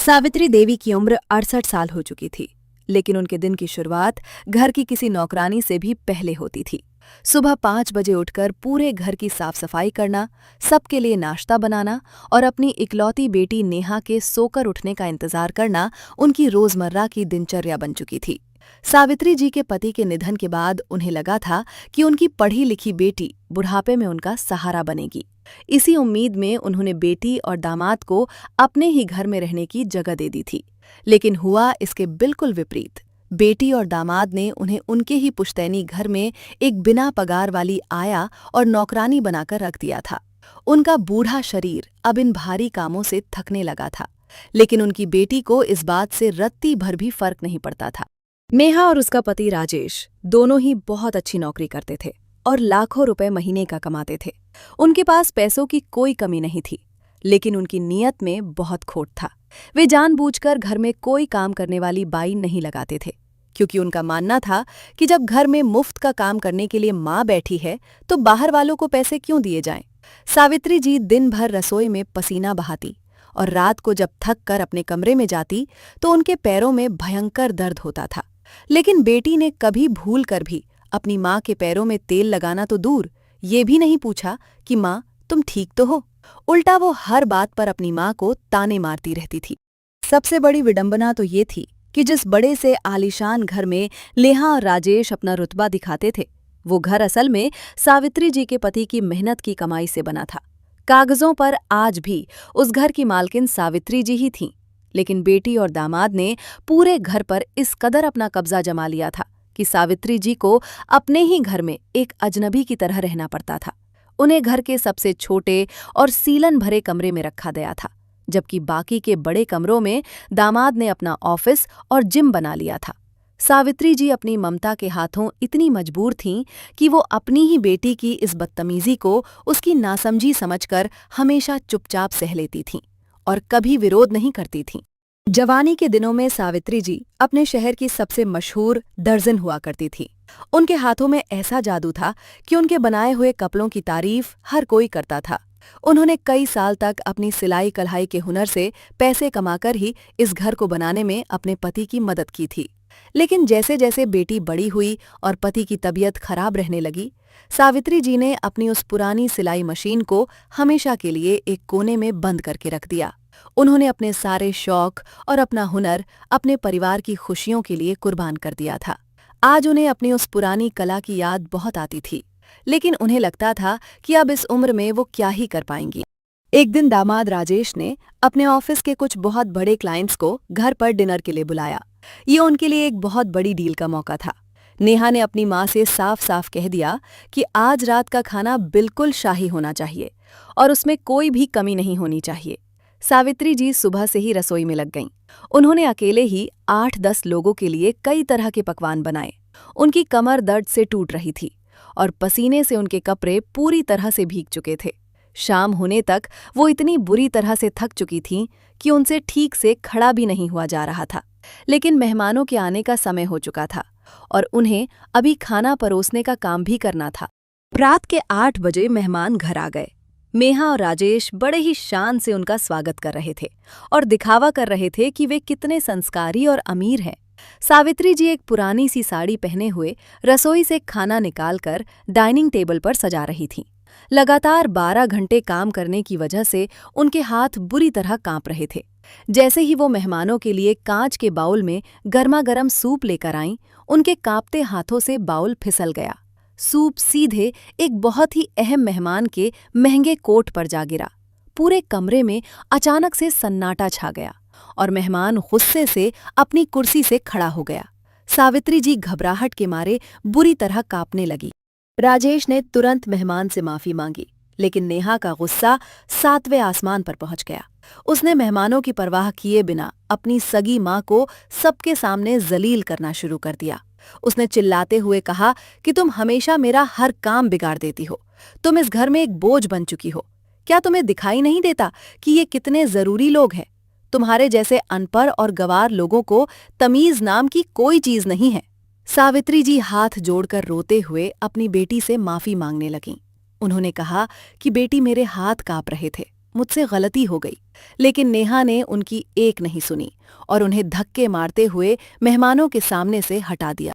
सावित्री देवी की उम्र 68 साल हो चुकी थी, लेकिन उनके दिन की शुरुआत घर की किसी नौकरानी से भी पहले होती थी। सुबह 5 बजे उठकर पूरे घर की साफ सफाई करना, सबके लिए नाश्ता बनाना और अपनी इकलौती बेटी नेहा के सोकर उठने का इंतजार करना उनकी रोजमर्रा की दिनचर्या बन चुकी थी। सावित्री जी के पति के निधन के बाद उन्हें लगा था कि उनकी पढ़ी लिखी बेटी बुढ़ापे में उनका सहारा बनेगी। इसी उम्मीद में उन्होंने बेटी और दामाद को अपने ही घर में रहने की जगह दे दी थी, लेकिन हुआ इसके बिल्कुल विपरीत। बेटी और दामाद ने उन्हें उनके ही पुश्तैनी घर में एक बिना पगार वाली आया और नौकरानी बनाकर रख दिया था। उनका बूढ़ा शरीर अब इन भारी कामों से थकने लगा था, लेकिन उनकी बेटी को इस बात से रत्ती भर भी फर्क नहीं पड़ता था। नेहा और उसका पति राजेश दोनों ही बहुत अच्छी नौकरी करते थे और लाखों रुपए महीने का कमाते थे। उनके पास पैसों की कोई कमी नहीं थी, लेकिन उनकी नीयत में बहुत खोट था। वे जानबूझकर घर में कोई काम करने वाली बाई नहीं लगाते थे, क्योंकि उनका मानना था कि जब घर में मुफ्त का काम करने के लिए माँ बैठी है तो बाहर वालों को पैसे क्यों दिए जाएं। सावित्री जी दिन भर रसोई में पसीना बहाती और रात को जब थक कर अपने कमरे में जाती तो उनके पैरों में भयंकर दर्द होता था। लेकिन बेटी ने कभी भूल कर भी अपनी माँ के पैरों में तेल लगाना तो दूर, ये भी नहीं पूछा कि माँ तुम ठीक तो हो। उल्टा वो हर बात पर अपनी माँ को ताने मारती रहती थी। सबसे बड़ी विडंबना तो ये थी कि जिस बड़े से आलीशान घर में नेहा और राजेश अपना रुतबा दिखाते थे, वो घर असल में सावित्री जी के पति की मेहनत की कमाई से बना था। कागजों पर आज भी उस घर की मालकिन सावित्री जी ही थीं, लेकिन बेटी और दामाद ने पूरे घर पर इस कदर अपना कब्जा जमा लिया था कि सावित्री जी को अपने ही घर में एक अजनबी की तरह रहना पड़ता था। उन्हें घर के सबसे छोटे और सीलन भरे कमरे में रखा गया था, जबकि बाकी के बड़े कमरों में दामाद ने अपना ऑफिस और जिम बना लिया था। सावित्री जी अपनी ममता के हाथों इतनी मजबूर थीं कि वो अपनी ही बेटी की इस बदतमीजी को उसकी नासमझी समझकर हमेशा चुपचाप सह लेती थीं और कभी विरोध नहीं करती थीं। जवानी के दिनों में सावित्री जी अपने शहर की सबसे मशहूर दर्जन हुआ करती थी। उनके हाथों में ऐसा जादू था कि उनके बनाए हुए कपड़ों की तारीफ हर कोई करता था। उन्होंने कई साल तक अपनी सिलाई कढ़ाई के हुनर से पैसे कमाकर ही इस घर को बनाने में अपने पति की मदद की थी। लेकिन जैसे जैसे बेटी बड़ी हुई और पति की तबीयत खराब रहने लगी, सावित्री जी ने अपनी उस पुरानी सिलाई मशीन को हमेशा के लिए एक कोने में बंद करके रख दिया। उन्होंने अपने सारे शौक और अपना हुनर अपने परिवार की खुशियों के लिए कुर्बान कर दिया था। आज उन्हें अपनी उस पुरानी कला की याद बहुत आती थी, लेकिन उन्हें लगता था कि अब इस उम्र में वो क्या ही कर पाएंगी। एक दिन दामाद राजेश ने अपने ऑफिस के कुछ बहुत बड़े क्लाइंट्स को घर पर डिनर के लिए बुलाया। ये उनके लिए एक बहुत बड़ी डील का मौका था। नेहा ने अपनी माँ से साफ साफ कह दिया कि आज रात का खाना बिल्कुल शाही होना चाहिए और उसमें कोई भी कमी नहीं होनी चाहिए। सावित्री जी सुबह से ही रसोई में लग गईं। उन्होंने अकेले ही 8-10 लोगों के लिए कई तरह के पकवान बनाए। उनकी कमर दर्द से टूट रही थी और पसीने से उनके कपड़े पूरी तरह से भीग चुके थे। शाम होने तक वो इतनी बुरी तरह से थक चुकी थीं कि उनसे ठीक से खड़ा भी नहीं हुआ जा रहा था। लेकिन मेहमानों के आने का समय हो चुका था और उन्हें अभी खाना परोसने का काम भी करना था। रात के 8 बजे मेहमान घर आ गए। नेहा और राजेश बड़े ही शान से उनका स्वागत कर रहे थे और दिखावा कर रहे थे कि वे कितने संस्कारी और अमीर हैं। सावित्री जी एक पुरानी सी साड़ी पहने हुए रसोई से खाना निकालकर डाइनिंग टेबल पर सजा रही थीं। लगातार 12 घंटे काम करने की वजह से उनके हाथ बुरी तरह कांप रहे थे। जैसे ही वो मेहमानों के लिए कांच के बाउल में गर्मा-गर्म सूप लेकर आईं, उनके कांपते हाथों से बाउल फिसल गया। सूप सीधे एक बहुत ही अहम मेहमान के महंगे कोट पर जा गिरा। पूरे कमरे में अचानक से सन्नाटा छा गया और मेहमान गुस्से से अपनी कुर्सी से खड़ा हो गया। सावित्री जी घबराहट के मारे बुरी तरह कांपने लगी। राजेश ने तुरंत मेहमान से माफी मांगी, लेकिन नेहा का गुस्सा 7वें आसमान पर पहुंच गया। उसने मेहमानों की परवाह किए बिना अपनी सगी माँ को सबके सामने जलील करना शुरू कर दिया। उसने चिल्लाते हुए कहा कि तुम हमेशा मेरा हर काम बिगाड़ देती हो। तुम इस घर में एक बोझ बन चुकी हो। क्या तुम्हें दिखाई नहीं देता कि ये कितने जरूरी लोग हैं? तुम्हारे जैसे अनपढ़ और गंवार लोगों को तमीज नाम की कोई चीज नहीं है। सावित्री जी हाथ जोड़कर रोते हुए अपनी बेटी से माफी मांगने लगीं। उन्होंने कहा कि बेटी मेरे हाथ कांप रहे थे मुझसे गलती हो गई। लेकिन नेहा ने उनकी एक नहीं सुनी और उन्हें धक्के मारते हुए मेहमानों के सामने से हटा दिया।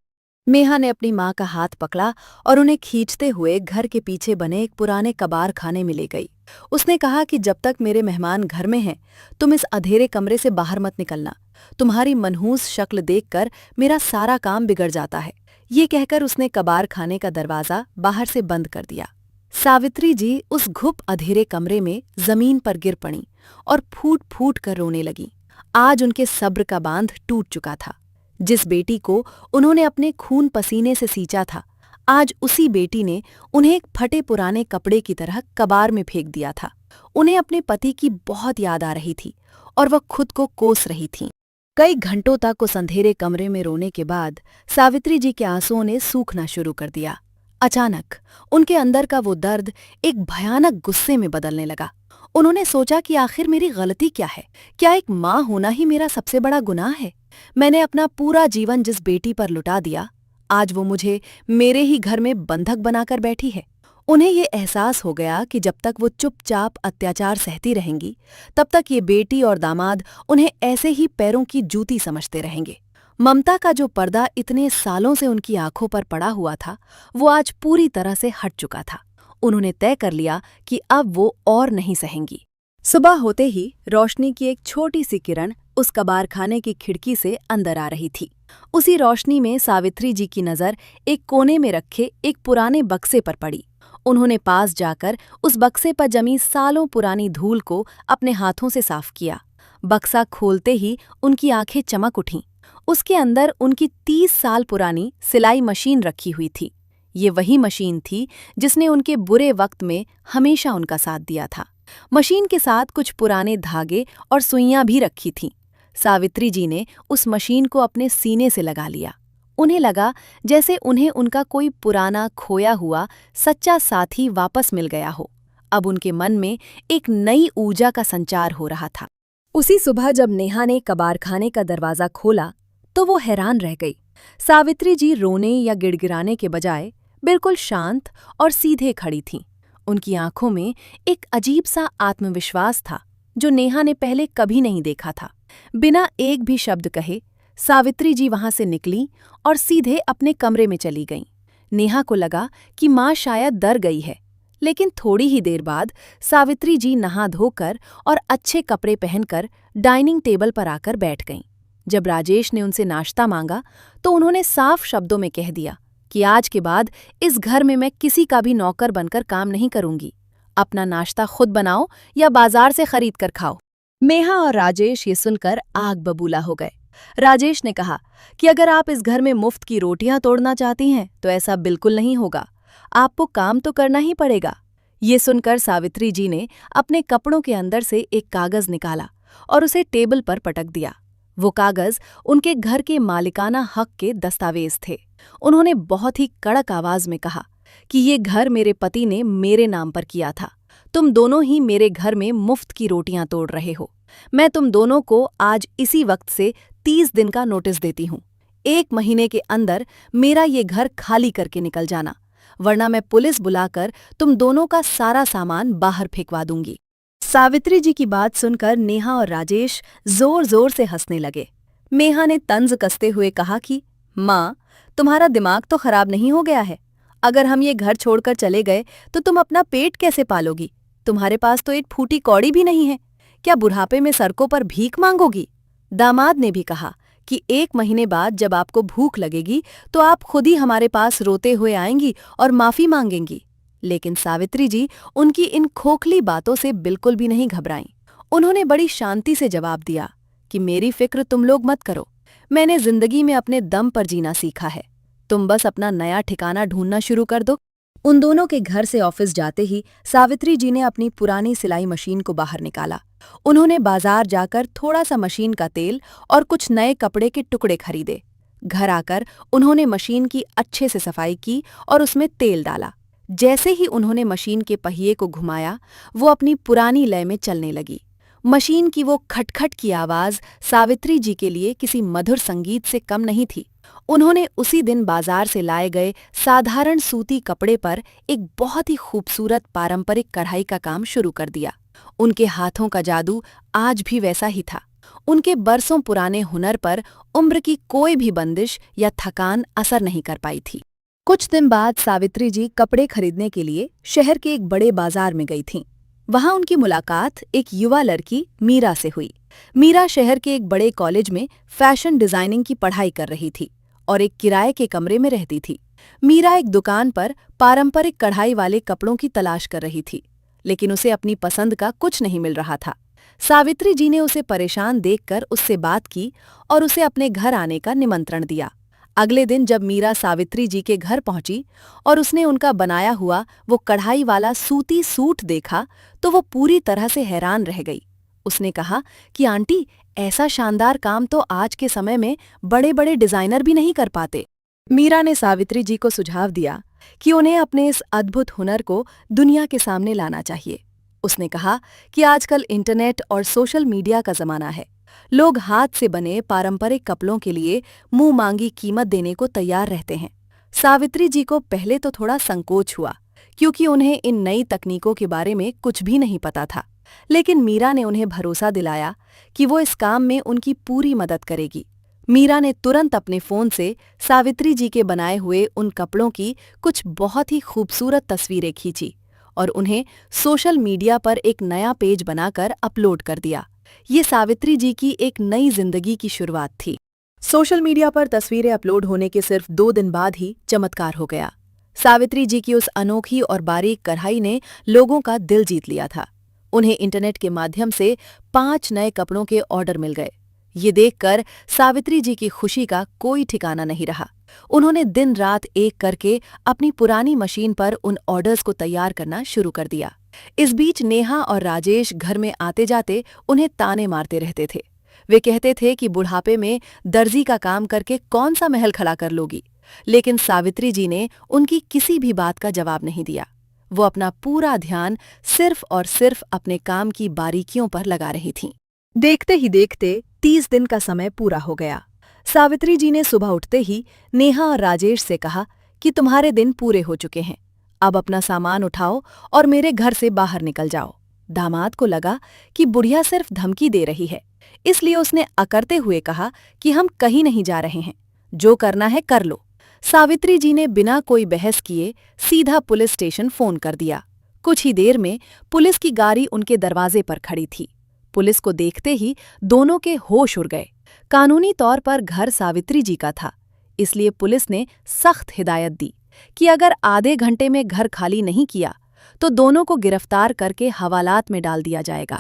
नेहा ने अपनी माँ का हाथ पकड़ा और उन्हें खींचते हुए घर के पीछे बने एक पुराने कबार खाने में ले गई। उसने कहा कि जब तक मेरे मेहमान घर में हैं, तुम इस अंधेरे कमरे से बाहर मत निकलना। तुम्हारी मनहूस शक्ल देखकर मेरा सारा काम बिगड़ जाता है। ये कहकर उसने कबार खाने का दरवाजा बाहर से बंद कर दिया। सावित्री जी उस घुप अधेरे कमरे में जमीन पर गिर पड़ी और फूट फूट कर रोने लगी। आज उनके सब्र का बांध टूट चुका था। जिस बेटी को उन्होंने अपने खून पसीने से सींचा था, आज उसी बेटी ने उन्हें एक फटे पुराने कपड़े की तरह कबार में फेंक दिया था। उन्हें अपने पति की बहुत याद आ रही थी और वह खुद को कोस रही थीं। कई घंटों तक उस अंधेरे कमरे में रोने के बाद सावित्री जी के आंसुओं ने सूखना शुरू कर दिया। अचानक उनके अंदर का वो दर्द एक भयानक गुस्से में बदलने लगा। उन्होंने सोचा कि आखिर मेरी गलती क्या है? क्या एक माँ होना ही मेरा सबसे बड़ा गुनाह है? मैंने अपना पूरा जीवन जिस बेटी पर लुटा दिया, आज वो मुझे मेरे ही घर में बंधक बनाकर बैठी है। उन्हें ये एहसास हो गया कि जब तक वो चुपचाप अत्याचार सहती रहेंगी, तब तक ये बेटी और दामाद उन्हें ऐसे ही पैरों की जूती समझते रहेंगे। ममता का जो पर्दा इतने सालों से उनकी आंखों पर पड़ा हुआ था, वो आज पूरी तरह से हट चुका था। उन्होंने तय कर लिया कि अब वो और नहीं सहेंगी। सुबह होते ही रोशनी की एक छोटी सी किरण उस कबारखाने की खिड़की से अंदर आ रही थी। उसी रोशनी में सावित्री जी की नज़र एक कोने में रखे एक पुराने बक्से पर पड़ी। उन्होंने पास जाकर उस बक्से पर जमी सालों पुरानी धूल को अपने हाथों से साफ किया। बक्सा खोलते ही उनकी आंखें चमक उठीं। उसके अंदर उनकी 30 साल पुरानी सिलाई मशीन रखी हुई थी। ये वही मशीन थी जिसने उनके बुरे वक्त में हमेशा उनका साथ दिया था। मशीन के साथ कुछ पुराने धागे और सुइयां भी रखी थीं। सावित्री जी ने उस मशीन को अपने सीने से लगा लिया। उन्हें लगा जैसे उन्हें उनका कोई पुराना खोया हुआ सच्चा साथी वापस मिल गया हो। अब उनके मन में एक नई ऊर्जा का संचार हो रहा था। उसी सुबह जब नेहा ने कबारखाने का दरवाजा खोला तो वो हैरान रह गई। सावित्री जी रोने या गिड़गिड़ाने के बजाय बिल्कुल शांत और सीधे खड़ी थीं। उनकी आंखों में एक अजीब सा आत्मविश्वास था जो नेहा ने पहले कभी नहीं देखा था। बिना एक भी शब्द कहे सावित्री जी वहां से निकली और सीधे अपने कमरे में चली गईं। नेहा को लगा कि माँ शायद डर गई है, लेकिन थोड़ी ही देर बाद सावित्री जी नहा धोकर और अच्छे कपड़े पहनकर डाइनिंग टेबल पर आकर बैठ गईं। जब राजेश ने उनसे नाश्ता मांगा तो उन्होंने साफ शब्दों में कह दिया कि आज के बाद इस घर में मैं किसी का भी नौकर बनकर काम नहीं करूंगी। अपना नाश्ता खुद बनाओ या बाजार से खरीद कर खाओ। नेहा और राजेश ये सुनकर आग बबूला हो गए। राजेश ने कहा कि अगर आप इस घर में मुफ्त की रोटियां तोड़ना चाहती हैं तो ऐसा बिल्कुल नहीं होगा। आपको काम तो करना ही पड़ेगा। ये सुनकर सावित्री जी ने अपने कपड़ों के अंदर से एक कागज निकाला और उसे टेबल पर पटक दिया। वो कागज उनके घर के मालिकाना हक के दस्तावेज थे। उन्होंने बहुत ही कड़क आवाज में कहा कि ये घर मेरे पति ने मेरे नाम पर किया था। तुम दोनों ही मेरे घर में मुफ्त की रोटियां तोड़ रहे हो। मैं तुम दोनों को आज इसी वक्त से 30 दिन का नोटिस देती हूँ। 1 महीने के अंदर मेरा ये घर खाली करके निकल जाना, वरना मैं पुलिस बुलाकर तुम दोनों का सारा सामान बाहर फेंकवा दूंगी। सावित्री जी की बात सुनकर नेहा और राजेश जोर जोर से हंसने लगे। नेहा ने तंज कसते हुए कहा कि माँ, तुम्हारा दिमाग तो खराब नहीं हो गया है? अगर हम ये घर छोड़कर चले गए तो तुम अपना पेट कैसे पालोगी? तुम्हारे पास तो एक फूटी कौड़ी भी नहीं है। क्या बुढ़ापे में सड़कों पर भीख मांगोगी? दामाद ने भी कहा कि 1 महीने बाद जब आपको भूख लगेगी तो आप खुद ही हमारे पास रोते हुए आएंगी और माफी मांगेंगी। लेकिन सावित्री जी उनकी इन खोखली बातों से बिल्कुल भी नहीं घबराईं। उन्होंने बड़ी शांति से जवाब दिया कि मेरी फिक्र तुम लोग मत करो। मैंने जिंदगी में अपने दम पर जीना सीखा है। तुम बस अपना नया ठिकाना ढूंढना शुरू कर दो। उन दोनों के घर से ऑफिस जाते ही सावित्री जी ने अपनी पुरानी सिलाई मशीन को बाहर निकाला। उन्होंने बाजार जाकर थोड़ा सा मशीन का तेल और कुछ नए कपड़े के टुकड़े खरीदे। घर आकर उन्होंने मशीन की अच्छे से सफाई की और उसमें तेल डाला। जैसे ही उन्होंने मशीन के पहिए को घुमाया, वो अपनी पुरानी लय में चलने लगी। मशीन की वो खटखट की आवाज सावित्री जी के लिए किसी मधुर संगीत से कम नहीं थी। उन्होंने उसी दिन बाजार से लाए गए साधारण सूती कपड़े पर एक बहुत ही खूबसूरत पारंपरिक कढ़ाई का काम शुरू कर दिया। उनके हाथों का जादू आज भी वैसा ही था। उनके बरसों पुराने हुनर पर उम्र की कोई भी बंदिश या थकान असर नहीं कर पाई थी। कुछ दिन बाद सावित्री जी कपड़े खरीदने के लिए शहर के एक बड़े बाजार में गई थीं। वहां उनकी मुलाकात एक युवा लड़की मीरा से हुई। मीरा शहर के एक बड़े कॉलेज में फैशन डिजाइनिंग की पढ़ाई कर रही थी और एक किराए के कमरे में रहती थी। मीरा एक दुकान पर पारंपरिक कढ़ाई वाले कपड़ों की तलाश कर रही थी, लेकिन उसे अपनी पसंद का कुछ नहीं मिल रहा था। सावित्री जी ने उसे परेशान देखकर उससे बात की और उसे अपने घर आने का निमंत्रण दिया। अगले दिन जब मीरा सावित्री जी के घर पहुंची और उसने उनका बनाया हुआ वो कढ़ाई वाला सूती सूट देखा तो वो पूरी तरह से हैरान रह गई। उसने कहा कि आंटी, ऐसा शानदार काम तो आज के समय में बड़े बड़े डिजाइनर भी नहीं कर पाते। मीरा ने सावित्री जी को सुझाव दिया कि उन्हें अपने इस अद्भुत हुनर को दुनिया के सामने लाना चाहिए। उसने कहा कि आजकल इंटरनेट और सोशल मीडिया का जमाना है। लोग हाथ से बने पारंपरिक कपड़ों के लिए मुंह मांगी कीमत देने को तैयार रहते हैं। सावित्री जी को पहले तो थोड़ा संकोच हुआ, क्योंकि उन्हें इन नई तकनीकों के बारे में कुछ भी नहीं पता था। लेकिन मीरा ने उन्हें भरोसा दिलाया कि वो इस काम में उनकी पूरी मदद करेगी। मीरा ने तुरंत अपने फोन से सावित्री जी के बनाए हुए उन कपड़ों की कुछ बहुत ही खूबसूरत तस्वीरें खींची और उन्हें सोशल मीडिया पर एक नया पेज बनाकर अपलोड कर दिया। ये सावित्री जी की एक नई जिंदगी की शुरुआत थी। सोशल मीडिया पर तस्वीरें अपलोड होने के सिर्फ 2 दिन बाद ही चमत्कार हो गया। सावित्री जी की उस अनोखी और बारीक कढ़ाई ने लोगों का दिल जीत लिया था। उन्हें इंटरनेट के माध्यम से 5 नए कपड़ों के ऑर्डर मिल गए। ये देखकर सावित्री जी की खुशी का कोई ठिकाना नहीं रहा। उन्होंने दिन रात एक करके अपनी पुरानी मशीन पर उन ऑर्डर्स को तैयार करना शुरू कर दिया। इस बीच नेहा और राजेश घर में आते जाते उन्हें ताने मारते रहते थे। वे कहते थे कि बुढ़ापे में दर्जी का काम करके कौन सा महल खड़ा कर लोगी। लेकिन सावित्री जी ने उनकी किसी भी बात का जवाब नहीं दिया। वो अपना पूरा ध्यान सिर्फ और सिर्फ अपने काम की बारीकियों पर लगा रही थीं। देखते ही देखते 30 दिन का समय पूरा हो गया। सावित्री जी ने सुबह उठते ही नेहा और राजेश से कहा कि तुम्हारे दिन पूरे हो चुके हैं, अब अपना सामान उठाओ और मेरे घर से बाहर निकल जाओ। दामाद को लगा कि बुढ़िया सिर्फ धमकी दे रही है, इसलिए उसने अकड़ते हुए कहा कि हम कहीं नहीं जा रहे हैं, जो करना है कर लो। सावित्री जी ने बिना कोई बहस किए सीधा पुलिस स्टेशन फोन कर दिया। कुछ ही देर में पुलिस की गाड़ी उनके दरवाजे पर खड़ी थी। पुलिस को देखते ही दोनों के होश उड़ गए। कानूनी तौर पर घर सावित्री जी का था, इसलिए पुलिस ने सख्त हिदायत दी कि अगर आधे घंटे में घर खाली नहीं किया तो दोनों को गिरफ्तार करके हवालात में डाल दिया जाएगा।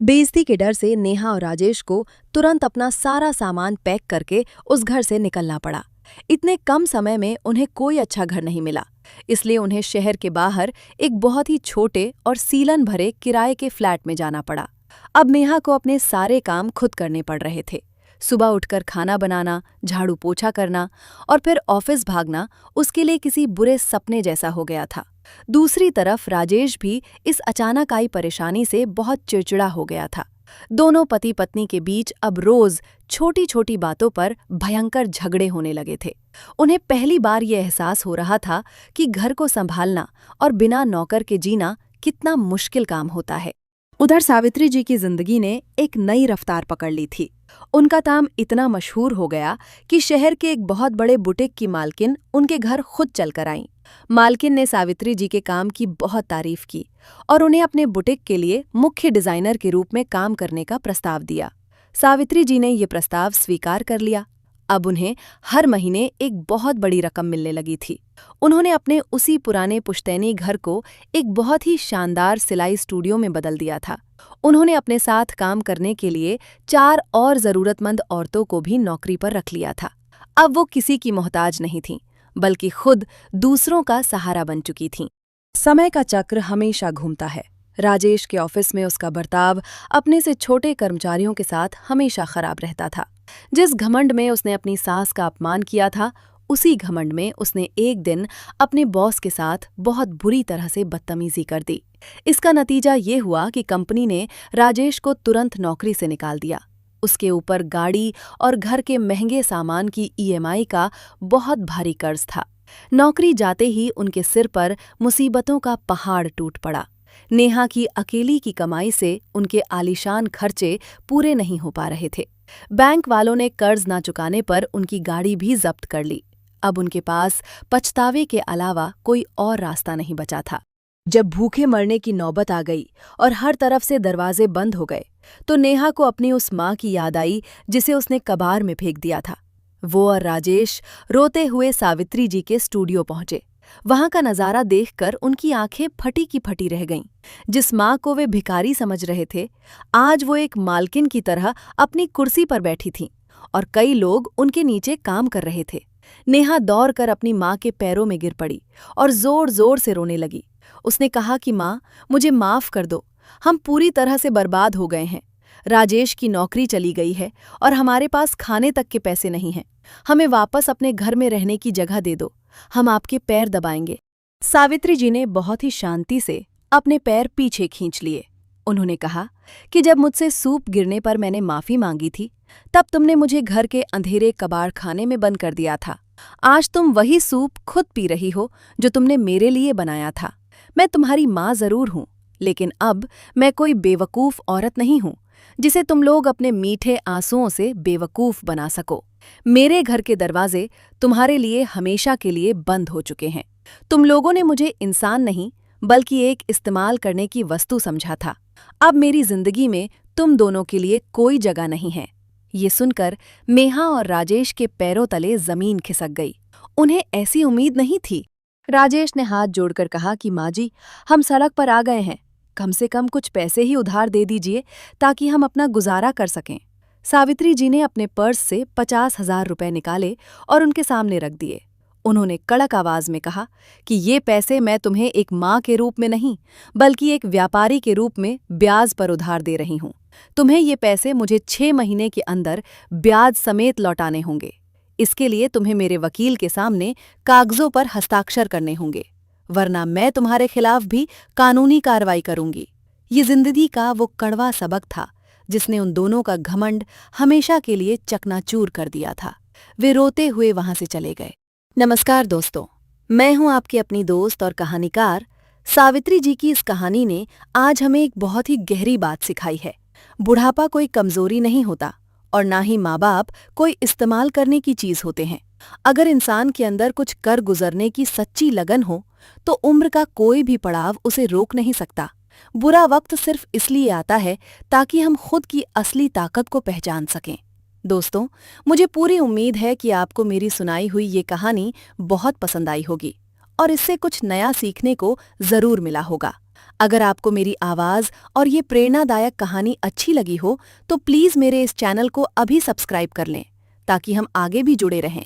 बेइज्जती के डर से नेहा और राजेश को तुरंत अपना सारा सामान पैक करके उस घर से निकलना पड़ा। इतने कम समय में उन्हें कोई अच्छा घर नहीं मिला, इसलिए उन्हें शहर के बाहर एक बहुत ही छोटे और सीलन भरे किराए के फ्लैट में जाना पड़ा। अब नेहा को अपने सारे काम खुद करने पड़ रहे थे। सुबह उठकर खाना बनाना, झाड़ू पोछा करना और फिर ऑफिस भागना उसके लिए किसी बुरे सपने जैसा हो गया था। दूसरी तरफ राजेश भी इस अचानक आई परेशानी से बहुत चिड़चिड़ा हो गया था। दोनों पति पत्नी के बीच अब रोज छोटी छोटी बातों पर भयंकर झगड़े होने लगे थे। उन्हें पहली बार ये एहसास हो रहा था कि घर को संभालना और बिना नौकर के जीना कितना मुश्किल काम होता है। उधर सावित्री जी की जिंदगी ने एक नई रफ्तार पकड़ ली थी। उनका काम इतना मशहूर हो गया कि शहर के एक बहुत बड़े बुटीक की मालकिन उनके घर खुद चलकर आईं। मालकिन ने सावित्री जी के काम की बहुत तारीफ की और उन्हें अपने बुटीक के लिए मुख्य डिजाइनर के रूप में काम करने का प्रस्ताव दिया। सावित्री जी ने ये प्रस्ताव स्वीकार कर लिया। अब उन्हें हर महीने एक बहुत बड़ी रकम मिलने लगी थी। उन्होंने अपने उसी पुराने पुश्तैनी घर को एक बहुत ही शानदार सिलाई स्टूडियो में बदल दिया था। उन्होंने अपने साथ काम करने के लिए 4 और जरूरतमंद औरतों को भी नौकरी पर रख लिया था। अब वो किसी की मोहताज नहीं थीं, बल्कि खुद दूसरों का सहारा बन चुकी थीं। समय का चक्र हमेशा घूमता है। राजेश के ऑफिस में उसका बर्ताव अपने से छोटे कर्मचारियों के साथ हमेशा खराब रहता था। जिस घमंड में उसने अपनी सास का अपमान किया था, उसी घमंड में उसने एक दिन अपने बॉस के साथ बहुत बुरी तरह से बदतमीजी कर दी। इसका नतीजा ये हुआ कि कंपनी ने राजेश को तुरंत नौकरी से निकाल दिया। उसके ऊपर गाड़ी और घर के महंगे सामान की ईएमआई का बहुत भारी कर्ज था। नौकरी जाते ही उनके सिर पर मुसीबतों का पहाड़ टूट पड़ा। नेहा की अकेली की कमाई से उनके आलीशान खर्चे पूरे नहीं हो पा रहे थे। बैंक वालों ने कर्ज ना चुकाने पर उनकी गाड़ी भी जब्त कर ली। अब उनके पास पछतावे के अलावा कोई और रास्ता नहीं बचा था। जब भूखे मरने की नौबत आ गई और हर तरफ से दरवाजे बंद हो गए, तो नेहा को अपनी उस माँ की याद आई जिसे उसने कबार में फेंक दिया था। वो और राजेश रोते हुए सावित्री जी के स्टूडियो पहुंचे। वहां का नजारा देखकर उनकी आंखें फटी की फटी रह गईं। जिस माँ को वे भिखारी समझ रहे थे, आज वो एक मालकिन की तरह अपनी कुर्सी पर बैठी थीं और कई लोग उनके नीचे काम कर रहे थे। नेहा दौड़कर अपनी माँ के पैरों में गिर पड़ी और जोर जोर से रोने लगी। उसने कहा कि माँ, मुझे माफ कर दो, हम पूरी तरह से बर्बाद हो गए हैं। राजेश की नौकरी चली गई है और हमारे पास खाने तक के पैसे नहीं हैं। हमें वापस अपने घर में रहने की जगह दे दो, हम आपके पैर दबाएंगे। सावित्री जी ने बहुत ही शांति से अपने पैर पीछे खींच लिए। उन्होंने कहा कि जब मुझसे सूप गिरने पर मैंने माफी मांगी थी, तब तुमने मुझे घर के अंधेरे कबाड़ खाने में बंद कर दिया था। आज तुम वही सूप खुद पी रही हो जो तुमने मेरे लिए बनाया था। मैं तुम्हारी माँ जरूर हूँ, लेकिन अब मैं कोई बेवकूफ़ औरत नहीं हूँ जिसे तुम लोग अपने मीठे आंसुओं से बेवकूफ़ बना सको। मेरे घर के दरवाजे तुम्हारे लिए हमेशा के लिए बंद हो चुके हैं। तुम लोगों ने मुझे इंसान नहीं बल्कि एक इस्तेमाल करने की वस्तु समझा था। अब मेरी जिंदगी में तुम दोनों के लिए कोई जगह नहीं है। ये सुनकर नेहा और राजेश के पैरों तले जमीन खिसक गई। उन्हें ऐसी उम्मीद नहीं थी। राजेश ने हाथ जोड़कर कहा कि माँ जी, हम सड़क पर आ गए हैं, कम से कम कुछ पैसे ही उधार दे दीजिए ताकि हम अपना गुजारा कर सकें। सावित्री जी ने अपने पर्स से 50,000 रुपए निकाले और उनके सामने रख दिए। उन्होंने कड़क आवाज में कहा कि ये पैसे मैं तुम्हें एक माँ के रूप में नहीं बल्कि एक व्यापारी के रूप में ब्याज पर उधार दे रही हूँ। तुम्हें ये पैसे मुझे 6 महीने के अंदर ब्याज समेत लौटाने होंगे। इसके लिए तुम्हें मेरे वकील के सामने कागजों पर हस्ताक्षर करने होंगे, वरना मैं तुम्हारे खिलाफ भी कानूनी कार्रवाई करूंगी। ये जिंदगी का वो कड़वा सबक था जिसने उन दोनों का घमंड हमेशा के लिए चकनाचूर कर दिया था। वे रोते हुए वहां से चले गए। नमस्कार दोस्तों, मैं हूं आपकी अपनी दोस्त और कहानीकार सावित्री जी की। इस कहानी ने आज हमें एक बहुत ही गहरी बात सिखाई है। बुढ़ापा कोई कमजोरी नहीं होता और ना ही माँ बाप कोई इस्तेमाल करने की चीज होते हैं। अगर इंसान के अंदर कुछ कर गुजरने की सच्ची लगन हो तो उम्र का कोई भी पड़ाव उसे रोक नहीं सकता। बुरा वक्त सिर्फ इसलिए आता है ताकि हम खुद की असली ताकत को पहचान सकें। दोस्तों, मुझे पूरी उम्मीद है कि आपको मेरी सुनाई हुई ये कहानी बहुत पसंद आई होगी और इससे कुछ नया सीखने को जरूर मिला होगा। अगर आपको मेरी आवाज और ये प्रेरणादायक कहानी अच्छी लगी हो तो प्लीज मेरे इस चैनल को अभी सब्सक्राइब कर लें ताकि हम आगे भी जुड़े रहें।